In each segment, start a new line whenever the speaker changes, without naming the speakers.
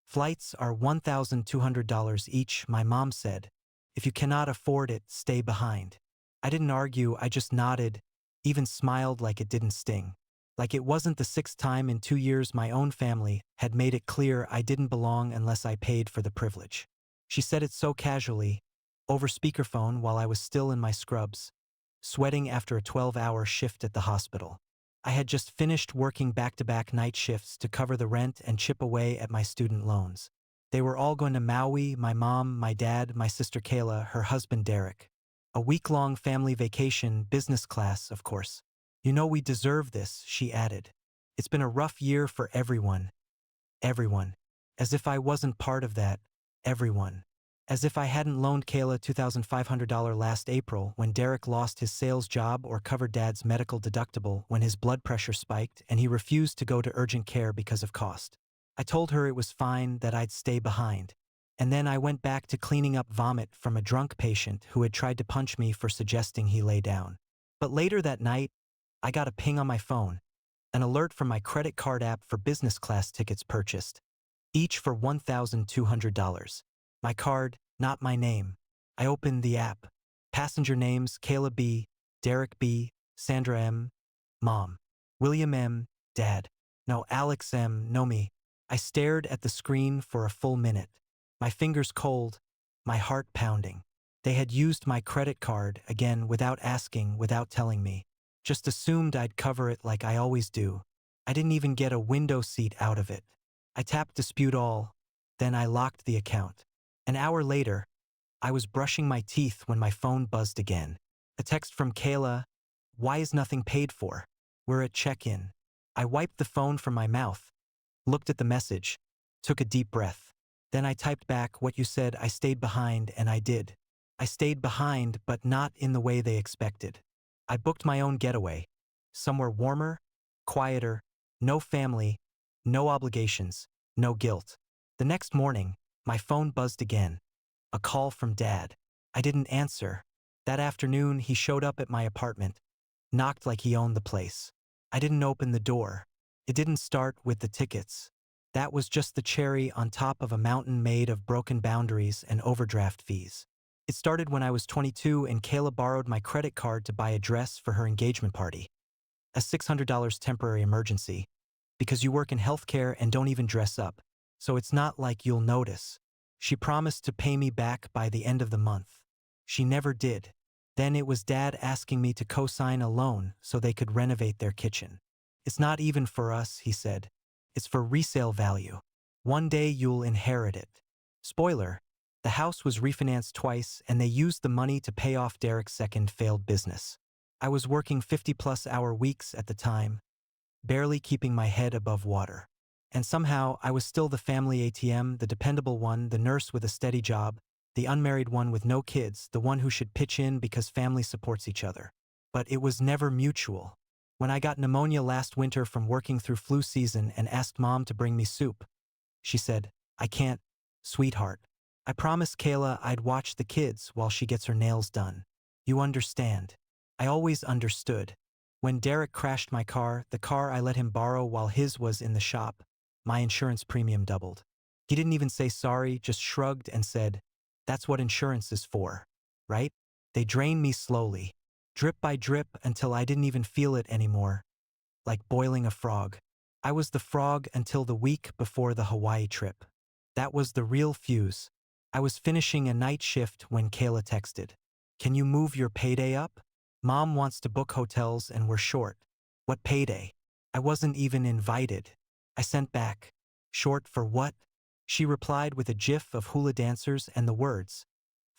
Flights are $1,200 each, my mom said. If you cannot afford it, stay behind. I didn't argue, I just nodded, even smiled like it didn't sting. Like it wasn't the sixth time in 2 years my own family had made it clear I didn't belong unless I paid for the privilege. She said it so casually, over speakerphone while I was still in my scrubs, sweating after a 12-hour shift at the hospital. I had just finished working back-to-back night shifts to cover the rent and chip away at my student loans. They were all going to Maui, my mom, my dad, my sister Kayla, her husband Derek. A week-long family vacation, business class, of course. You know we deserve this, she added. It's been a rough year for everyone. Everyone. As if I wasn't part of that. Everyone. As if I hadn't loaned Kayla $2,500 last April when Derek lost his sales job or covered Dad's medical deductible when his blood pressure spiked and he refused to go to urgent care because of cost. I told her it was fine, that I'd stay behind. And then I went back to cleaning up vomit from a drunk patient who had tried to punch me for suggesting he lay down. But later that night, I got a ping on my phone, an alert from my credit card app for business class tickets purchased, each for $1,200. My card, not my name. I opened the app. Passenger names: Kayla B., Derek B., Sandra M., Mom. William M., Dad. No, Alex M., no me. I stared at the screen for a full minute. My fingers cold, my heart pounding. They had used my credit card, again, without asking, without telling me. Just assumed I'd cover it like I always do. I didn't even get a window seat out of it. I tapped dispute all, then I locked the account. An hour later, I was brushing my teeth when my phone buzzed again. A text from Kayla: "Why is nothing paid for? We're at check-in." I wiped the phone from my mouth, looked at the message, took a deep breath. Then I typed back, "What you said, I stayed behind," and I did. I stayed behind, but not in the way they expected. I booked my own getaway. Somewhere warmer, quieter, no family, no obligations, no guilt. The next morning, my phone buzzed again. A call from Dad. I didn't answer. That afternoon, he showed up at my apartment, knocked like he owned the place. I didn't open the door. It didn't start with the tickets. That was just the cherry on top of a mountain made of broken boundaries and overdraft fees. It started when I was 22 and Kayla borrowed my credit card to buy a dress for her engagement party. A $600 temporary emergency. Because you work in healthcare and don't even dress up, so it's not like you'll notice. She promised to pay me back by the end of the month. She never did. Then it was Dad asking me to co-sign a loan so they could renovate their kitchen. "It's not even for us," he said. "It's for resale value. One day you'll inherit it." Spoiler, the house was refinanced twice and they used the money to pay off Derek's second failed business. I was working 50-plus-hour weeks at the time, barely keeping my head above water. And somehow I was still the family ATM, the dependable one, the nurse with a steady job, the unmarried one with no kids, the one who should pitch in because family supports each other. But it was never mutual. When I got pneumonia last winter from working through flu season and asked Mom to bring me soup, she said, "I can't, sweetheart. I promised Kayla I'd watch the kids while she gets her nails done. You understand." I always understood. When Derek crashed my car, the car I let him borrow while his was in the shop, my insurance premium doubled. He didn't even say sorry, just shrugged and said, "That's what insurance is for, right?" They drained me slowly, drip by drip, until I didn't even feel it anymore, like boiling a frog. I was the frog until the week before the Hawaii trip. That was the real fuse. I was finishing a night shift when Kayla texted, "Can you move your payday up? Mom wants to book hotels and we're short." What payday? I wasn't even invited. I sent back, "Short for what?" She replied with a gif of hula dancers and the words,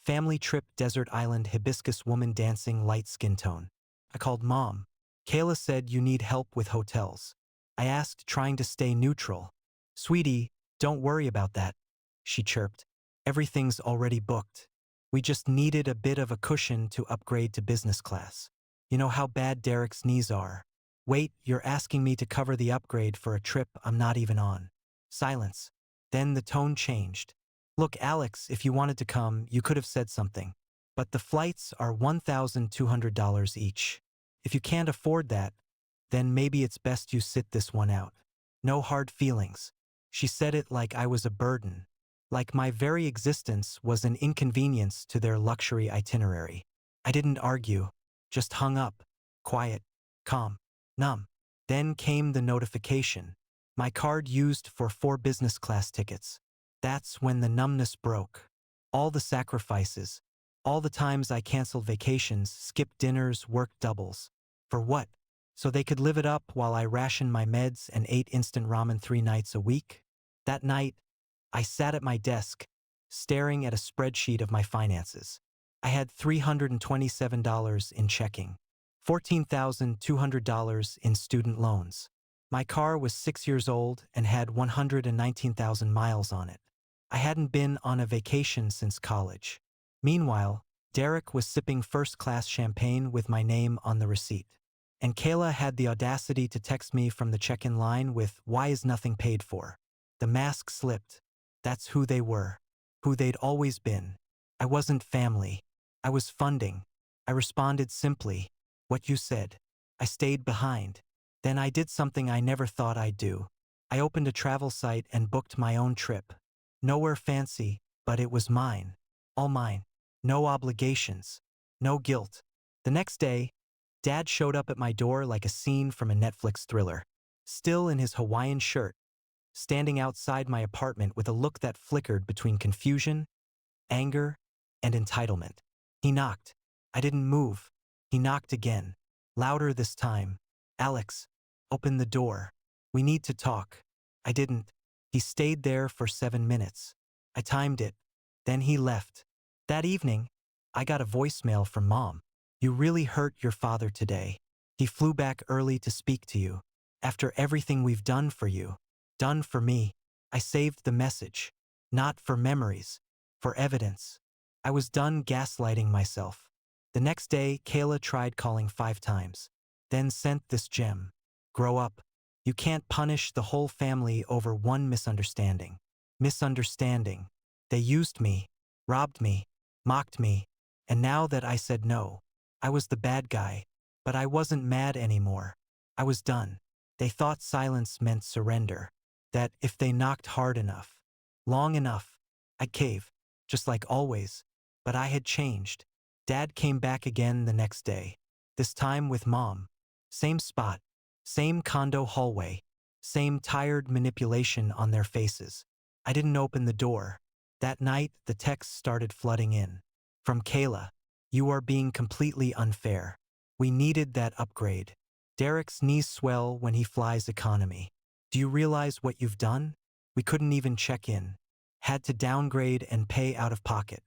"Family trip, desert island, hibiscus woman dancing, light skin tone." I called Mom. Kayla said, "You need help with hotels." I asked, trying to stay neutral. "Sweetie, don't worry about that," she chirped. "Everything's already booked. We just needed a bit of a cushion to upgrade to business class. You know how bad Derek's knees are." "Wait, you're asking me to cover the upgrade for a trip I'm not even on?" Silence. Then the tone changed. "Look, Alex, if you wanted to come, you could have said something. But the flights are $1,200 each. If you can't afford that, then maybe it's best you sit this one out. No hard feelings. She said it like I was a burden, like my very existence was an inconvenience to their luxury itinerary. I didn't argue, just hung up, quiet, calm, numb. Then came the notification. My card used for 4 business class tickets. That's when the numbness broke. All the sacrifices, all the times I canceled vacations, skipped dinners, worked doubles. For what? So they could live it up while I rationed my meds and ate instant ramen 3 nights a week? That night, I sat at my desk, staring at a spreadsheet of my finances. I had $327 in checking, $14,200 in student loans. My car was 6 years old and had 119,000 miles on it. I hadn't been on a vacation since college. Meanwhile, Derek was sipping first-class champagne with my name on the receipt. And Kayla had the audacity to text me from the check-in line with, "Why is nothing paid for?" The mask slipped. That's who they were, who they'd always been. I wasn't family. I was funding. I responded simply, "What you said." I stayed behind. Then I did something I never thought I'd do. I opened a travel site and booked my own trip. Nowhere fancy, but it was mine. All mine. No obligations. No guilt. The next day, Dad showed up at my door like a scene from a Netflix thriller. Still in his Hawaiian shirt, standing outside my apartment with a look that flickered between confusion, anger, and entitlement. He knocked. I didn't move. He knocked again. Louder this time. "Alex, open the door. We need to talk." I didn't. He stayed there for 7 minutes. I timed it. Then he left. That evening, I got a voicemail from Mom. "You really hurt your father today. He flew back early to speak to you. After everything we've done for you. Done for me." I saved the message. Not for memories. For evidence. I was done gaslighting myself. The next day, Kayla tried calling 5 times. Then sent this gem. "Grow up. You can't punish the whole family over one misunderstanding." Misunderstanding. They used me, robbed me, mocked me, and now that I said no, I was the bad guy. But I wasn't mad anymore. I was done. They thought silence meant surrender. That if they knocked hard enough, long enough, I'd cave, just like always. But I had changed. Dad came back again the next day. This time with Mom. Same spot. Same condo hallway. Same tired manipulation on their faces. I didn't open the door. That night, the texts started flooding in. From Kayla. "You are being completely unfair. We needed that upgrade. Derek's knees swell when he flies economy. Do you realize what you've done? We couldn't even check in. Had to downgrade and pay out of pocket.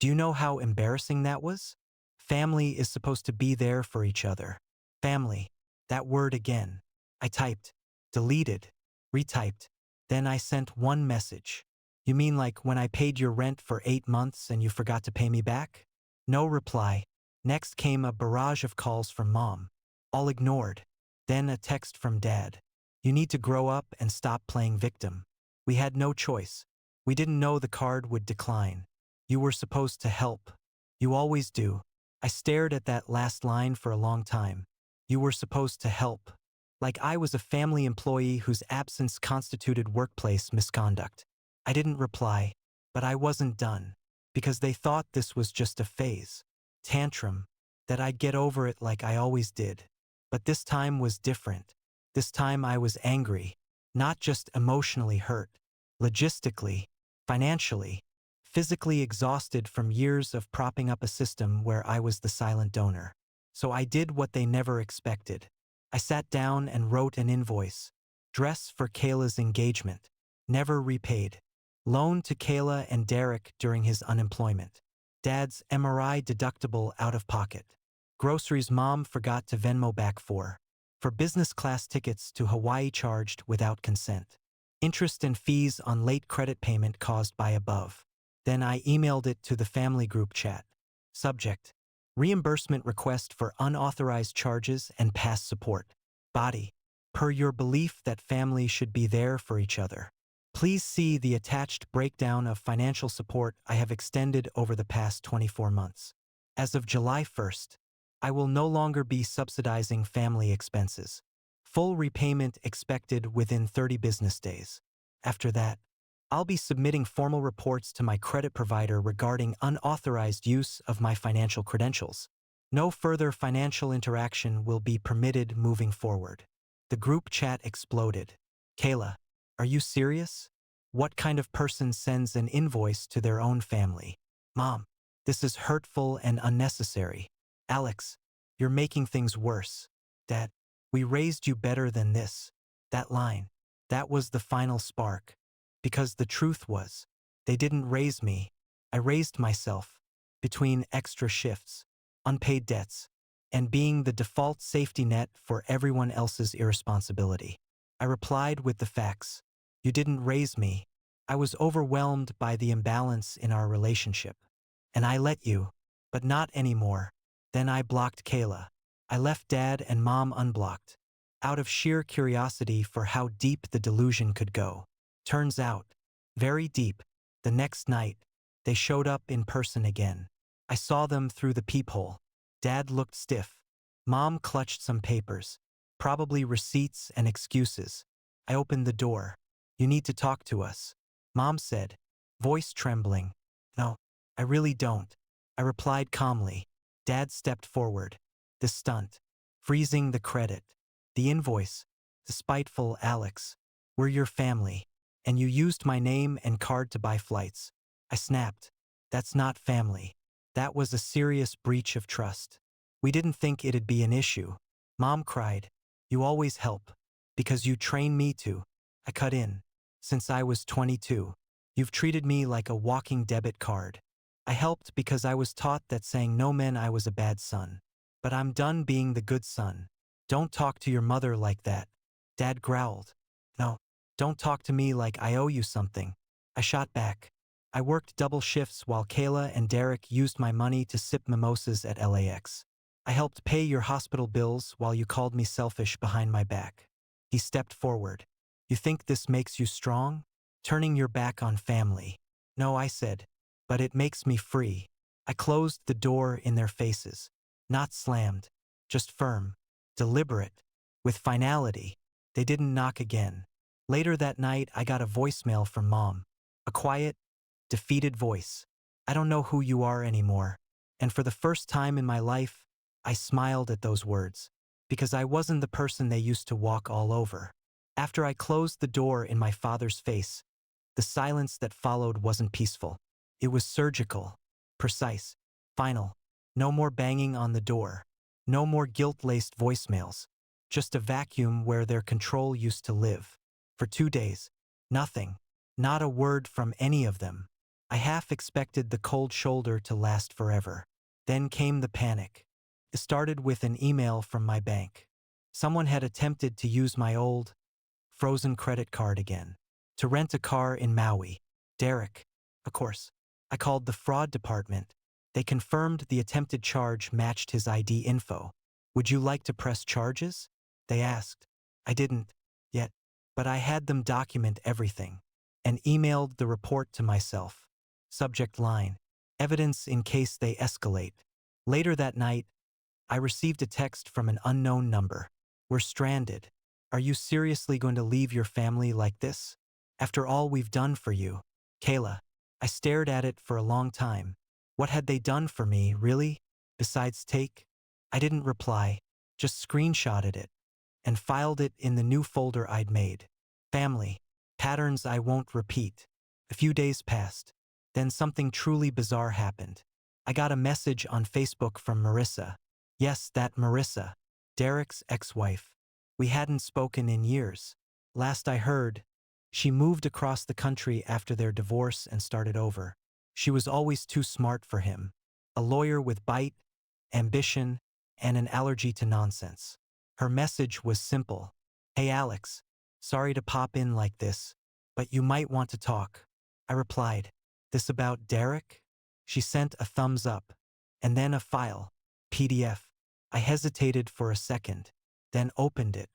Do you know how embarrassing that was? Family is supposed to be there for each other. Family. That word again. I typed. Deleted. Retyped. Then I sent one message. You mean like when I paid your rent for 8 months and you forgot to pay me back? No reply. Next came a barrage of calls from Mom. All ignored. Then a text from Dad. You need to grow up and stop playing victim. We had no choice. We didn't know the card would decline. You were supposed to help. You always do. I stared at that last line for a long time. You were supposed to help. Like I was a family employee whose absence constituted workplace misconduct. I didn't reply, but I wasn't done. Because they thought this was just a phase. Tantrum. That I'd get over it like I always did. But this time was different. This time I was angry. Not just emotionally hurt. Logistically. Financially. Physically exhausted from years of propping up a system where I was the silent donor. So I did what they never expected. I sat down and wrote an invoice. Dress for Kayla's engagement. Never repaid. Loan to Kayla and Derek during his unemployment. Dad's MRI deductible out of pocket. Groceries Mom forgot to Venmo back for. For business class tickets to Hawaii charged without consent. Interest and fees on late credit payment caused by above. Then I emailed it to the family group chat. Subject. Reimbursement request for unauthorized charges and past support. Body. Per your belief that family should be there for each other. Please see the attached breakdown of financial support I have extended over the past 24 months. As of July 1st, I will no longer be subsidizing family expenses. Full repayment expected within 30 business days. After that, I'll be submitting formal reports to my credit provider regarding unauthorized use of my financial credentials. No further financial interaction will be permitted moving forward. The group chat exploded. Kayla, are you serious? What kind of person sends an invoice to their own family? Mom, this is hurtful and unnecessary. Alex, you're making things worse. Dad, we raised you better than this. That line, that was the final spark. Because the truth was, they didn't raise me. I raised myself. Between extra shifts, unpaid debts, and being the default safety net for everyone else's irresponsibility. I replied with the facts. You didn't raise me. I was overwhelmed by the imbalance in our relationship. And I let you, but not anymore. Then I blocked Kayla. I left Dad and Mom unblocked, out of sheer curiosity for how deep the delusion could go. Turns out, very deep. The next night, they showed up in person again. I saw them through the peephole. Dad looked stiff. Mom clutched some papers, probably receipts and excuses. I opened the door. You need to talk to us, Mom said, voice trembling. No, I really don't. I replied calmly. Dad stepped forward. The stunt, freezing the credit, the invoice, the spiteful Alex. We're your family. And you used my name and card to buy flights. I snapped. That's not family. That was a serious breach of trust. We didn't think it'd be an issue. Mom cried. You always help. Because you train me to. I cut in. Since I was 22. You've treated me like a walking debit card. I helped because I was taught that saying no meant I was a bad son. But I'm done being the good son. Don't talk to your mother like that. Dad growled. No. Don't talk to me like I owe you something. I shot back. I worked double shifts while Kayla and Derek used my money to sip mimosas at LAX. I helped pay your hospital bills while you called me selfish behind my back. He stepped forward. You think this makes you strong? Turning your back on family. No, I said. But it makes me free. I closed the door in their faces. Not slammed. Just firm. Deliberate. With finality. They didn't knock again. Later that night, I got a voicemail from Mom. A quiet, defeated voice. I don't know who you are anymore. And for the first time in my life, I smiled at those words. Because I wasn't the person they used to walk all over. After I closed the door in my father's face, the silence that followed wasn't peaceful. It was surgical, precise, final. No more banging on the door. No more guilt-laced voicemails. Just a vacuum where their control used to live. For 2 days, nothing, not a word from any of them. I half expected the cold shoulder to last forever. Then came the panic. It started with an email from my bank. Someone had attempted to use my old, frozen credit card again, to rent a car in Maui. Derek, of course. I called the fraud department. They confirmed the attempted charge matched his ID info. Would you like to press charges? They asked. I didn't, yet. But I had them document everything, and emailed the report to myself. Subject line, evidence in case they escalate. Later that night, I received a text from an unknown number. We're stranded. Are you seriously going to leave your family like this? After all we've done for you. Kayla, I stared at it for a long time. What had they done for me, really? Besides take? I didn't reply, just screenshotted it. And filed it in the new folder I'd made. Family. Patterns I won't repeat. A few days passed. Then something truly bizarre happened. I got a message on Facebook from Marissa. Yes, that Marissa. Derek's ex-wife. We hadn't spoken in years. Last I heard, she moved across the country after their divorce and started over. She was always too smart for him. A lawyer with bite, ambition, and an allergy to nonsense. Her message was simple. Hey Alex, sorry to pop in like this, but you might want to talk. I replied, this about Derek? She sent a thumbs up, and then a file, PDF. I hesitated for a second, then opened it.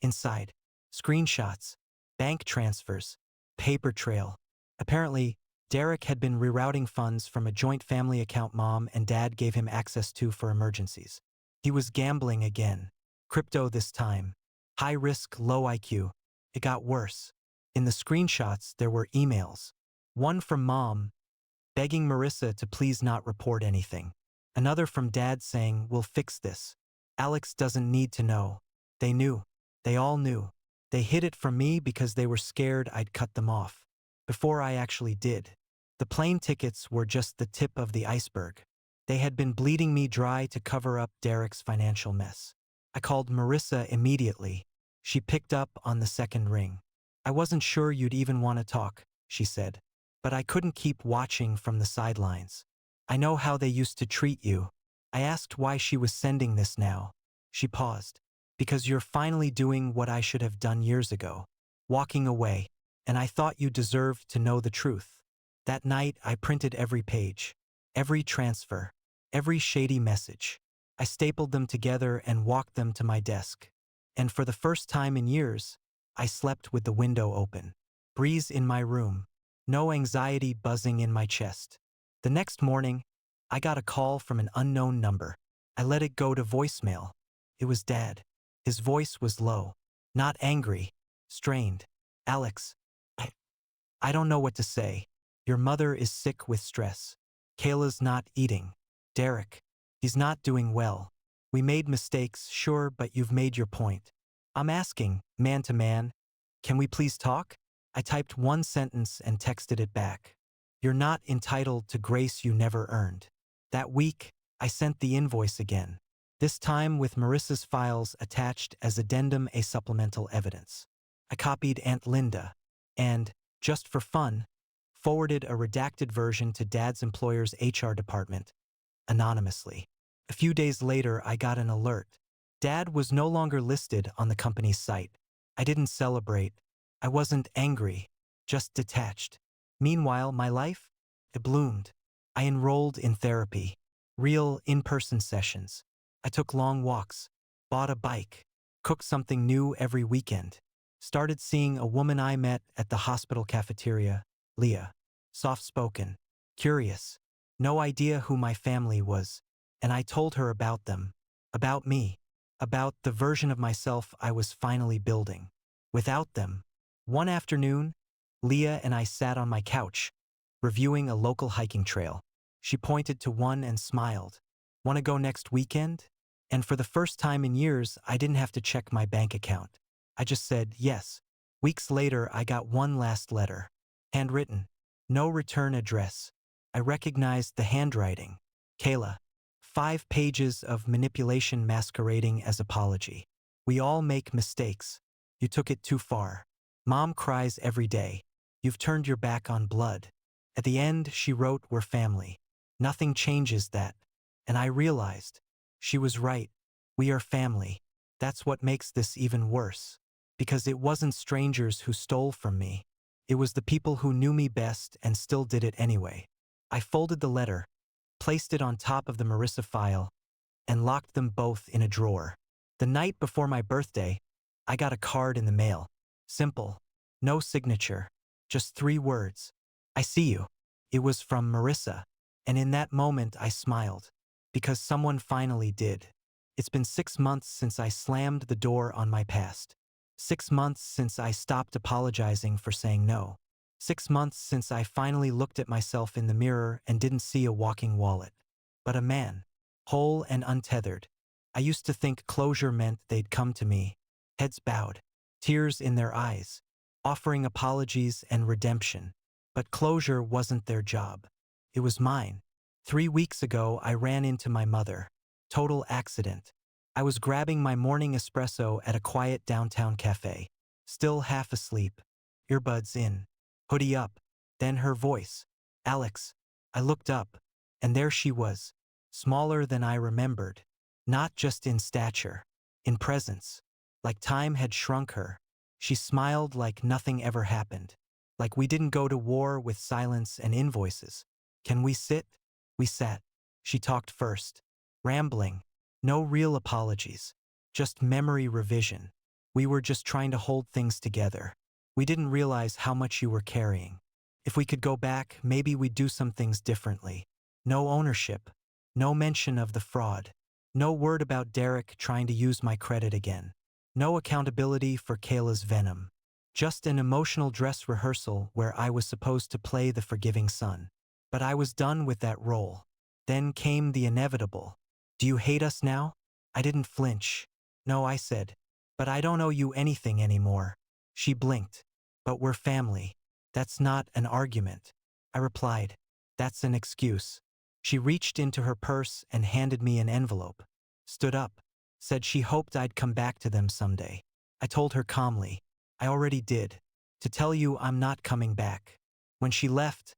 Inside, screenshots, bank transfers, paper trail. Apparently, Derek had been rerouting funds from a joint family account Mom and Dad gave him access to for emergencies. He was gambling again. Crypto this time. High risk, low IQ. It got worse. In the screenshots, there were emails. One from Mom, begging Marissa to please not report anything. Another from Dad saying, "We'll fix this. Alex doesn't need to know." They knew. They all knew. They hid it from me because they were scared I'd cut them off. Before I actually did. The plane tickets were just the tip of the iceberg. They had been bleeding me dry to cover up Derek's financial mess. I called Marissa immediately. She picked up on the second ring. "I wasn't sure you'd even want to talk," she said. "But I couldn't keep watching from the sidelines. I know how they used to treat you." I asked why she was sending this now. She paused. "Because you're finally doing what I should have done years ago. Walking away. And I thought you deserved to know the truth." That night, I printed every page, every transfer, every shady message. I stapled them together and walked them to my desk. And for the first time in years, I slept with the window open. Breeze in my room. No anxiety buzzing in my chest. The next morning, I got a call from an unknown number. I let it go to voicemail. It was Dad. His voice was low. Not angry. Strained. "Alex, I don't know what to say. Your mother is sick with stress. Kayla's not eating. Derek, he's not doing well. We made mistakes, sure, but you've made your point. I'm asking, man to man, can we please talk?" I typed one sentence and texted it back. "You're not entitled to grace you never earned." That week, I sent the invoice again. This time with Marissa's files attached as addendum a supplemental evidence. I copied Aunt Linda and, just for fun, forwarded a redacted version to Dad's employer's HR department, anonymously. A few days later, I got an alert. Dad was no longer listed on the company's site. I didn't celebrate. I wasn't angry, just detached. Meanwhile, my life? It bloomed. I enrolled in therapy. Real, in-person sessions. I took long walks, bought a bike, cooked something new every weekend. Started seeing a woman I met at the hospital cafeteria, Leah. Soft-spoken, curious, no idea who my family was, and I told her about them, about me, about the version of myself I was finally building. Without them. One afternoon, Leah and I sat on my couch, reviewing a local hiking trail. She pointed to one and smiled. "Want to go next weekend?" And for the first time in years, I didn't have to check my bank account. I just said yes. Weeks later, I got one last letter. Handwritten. No return address. I recognized the handwriting. "Kayla." 5 pages of manipulation masquerading as apology. "We all make mistakes. You took it too far. Mom cries every day. You've turned your back on blood." At the end, she wrote, "We're family. Nothing changes that." And I realized, she was right. We are family. That's what makes this even worse. Because it wasn't strangers who stole from me. It was the people who knew me best and still did it anyway. I folded the letter, placed it on top of the Marissa file, and locked them both in a drawer. The night before my birthday, I got a card in the mail. Simple. No signature. Just 3 words. "I see you." It was from Marissa. And in that moment I smiled. Because someone finally did. It's been 6 months since I slammed the door on my past. 6 months since I stopped apologizing for saying no. 6 months since I finally looked at myself in the mirror and didn't see a walking wallet, but a man, whole and untethered. I used to think closure meant they'd come to me, heads bowed, tears in their eyes, offering apologies and redemption. But closure wasn't their job. It was mine. 3 weeks ago, I ran into my mother. Total accident. I was grabbing my morning espresso at a quiet downtown cafe. Still half asleep, earbuds in, hoodie up. Then her voice. "Alex." I looked up, and there she was, smaller than I remembered. Not just in stature, in presence. Like time had shrunk her. She smiled like nothing ever happened. Like we didn't go to war with silence and invoices. "Can we sit?" We sat. She talked first. Rambling. No real apologies. Just memory revision. We were just trying to hold things together. We didn't realize how much you were carrying. If we could go back, maybe we'd do some things differently. No ownership. No mention of the fraud. No word about Derek trying to use my credit again. No accountability for Kayla's venom. Just an emotional dress rehearsal where I was supposed to play the forgiving son. But I was done with that role. Then came the inevitable. Do you hate us now? I didn't flinch. No, I said. But I don't owe you anything anymore. She blinked. But we're family. That's not an argument. I replied. That's an excuse. She reached into her purse and handed me an envelope. Stood up. Said she hoped I'd come back to them someday. I told her calmly. I already did. To tell you I'm not coming back. When she left,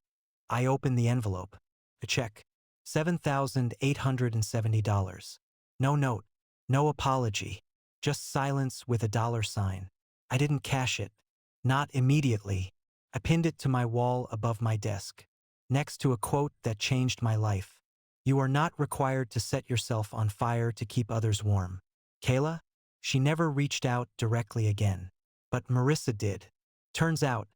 I opened the envelope. A check. $7,870. No note. No apology. Just silence with a dollar sign. I didn't cash it. Not immediately. I pinned it to my wall above my desk, next to a quote that changed my life. You are not required to set yourself on fire to keep others warm. Kayla? She never reached out directly again. But Marissa did. Turns out,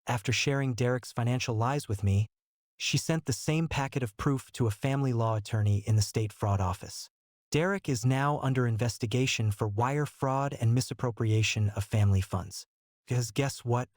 after sharing Derek's financial lies with me, she sent the same packet of proof to a family law attorney in the state fraud office. Derek is now under investigation for wire fraud and misappropriation of family funds. Because guess what?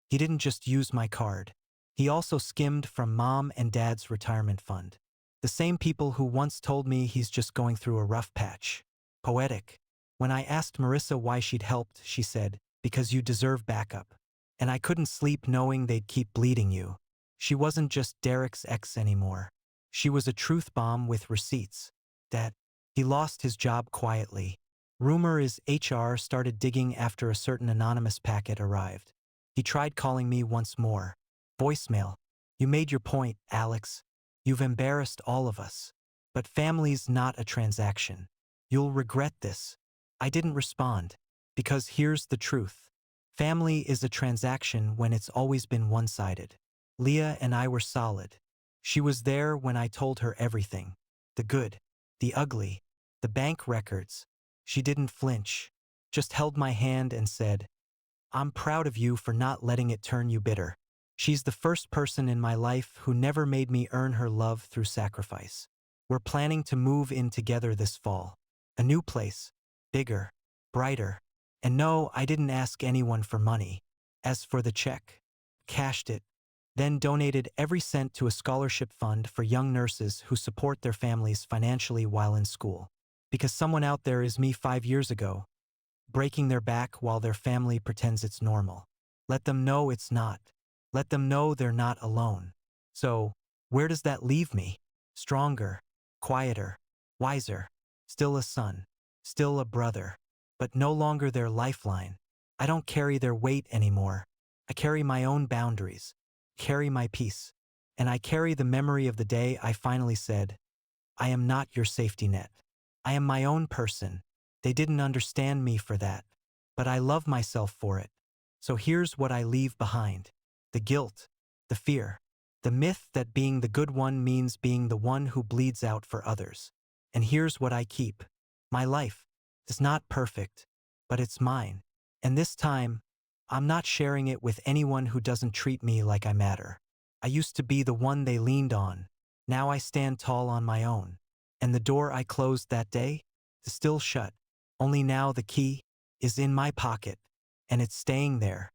He didn't just use my card. He also skimmed from mom and dad's retirement fund. The same people who once told me he's just going through a rough patch. Poetic. When I asked Marissa why she'd helped, she said, because you deserve backup. And I couldn't sleep knowing they'd keep bleeding you. She wasn't just Derek's ex anymore. She was a truth bomb with receipts. That he lost his job quietly. Rumor is HR started digging after a certain anonymous packet arrived. He tried calling me once more. Voicemail. You made your point, Alex. You've embarrassed all of us. But family's not a transaction. You'll regret this. I didn't respond. Because here's the truth. Family is a transaction when it's always been one-sided. Leah and I were solid. She was there when I told her everything. The good, the ugly, the bank records. She didn't flinch. Just held my hand and said, I'm proud of you for not letting it turn you bitter. She's the first person in my life who never made me earn her love through sacrifice. We're planning to move in together this fall. A new place. Bigger. Brighter. And no, I didn't ask anyone for money. As for the check, cashed it, then donated every cent to a scholarship fund for young nurses who support their families financially while in school. Because someone out there is me 5 years ago, breaking their back while their family pretends it's normal. Let them know it's not. Let them know they're not alone. So, where does that leave me? Stronger, quieter, wiser, still a son, still a brother, but no longer their lifeline. I don't carry their weight anymore. I carry my own boundaries, carry my peace, and I carry the memory of the day I finally said, I am not your safety net. I am my own person. They didn't understand me for that, but I love myself for it. So here's what I leave behind. The guilt, the fear, the myth that being the good one means being the one who bleeds out for others. And here's what I keep. My life is not perfect, but it's mine. And this time, I'm not sharing it with anyone who doesn't treat me like I matter. I used to be the one they leaned on. Now I stand tall on my own. And the door I closed that day is still shut. Only now the key is in my pocket, and it's staying there.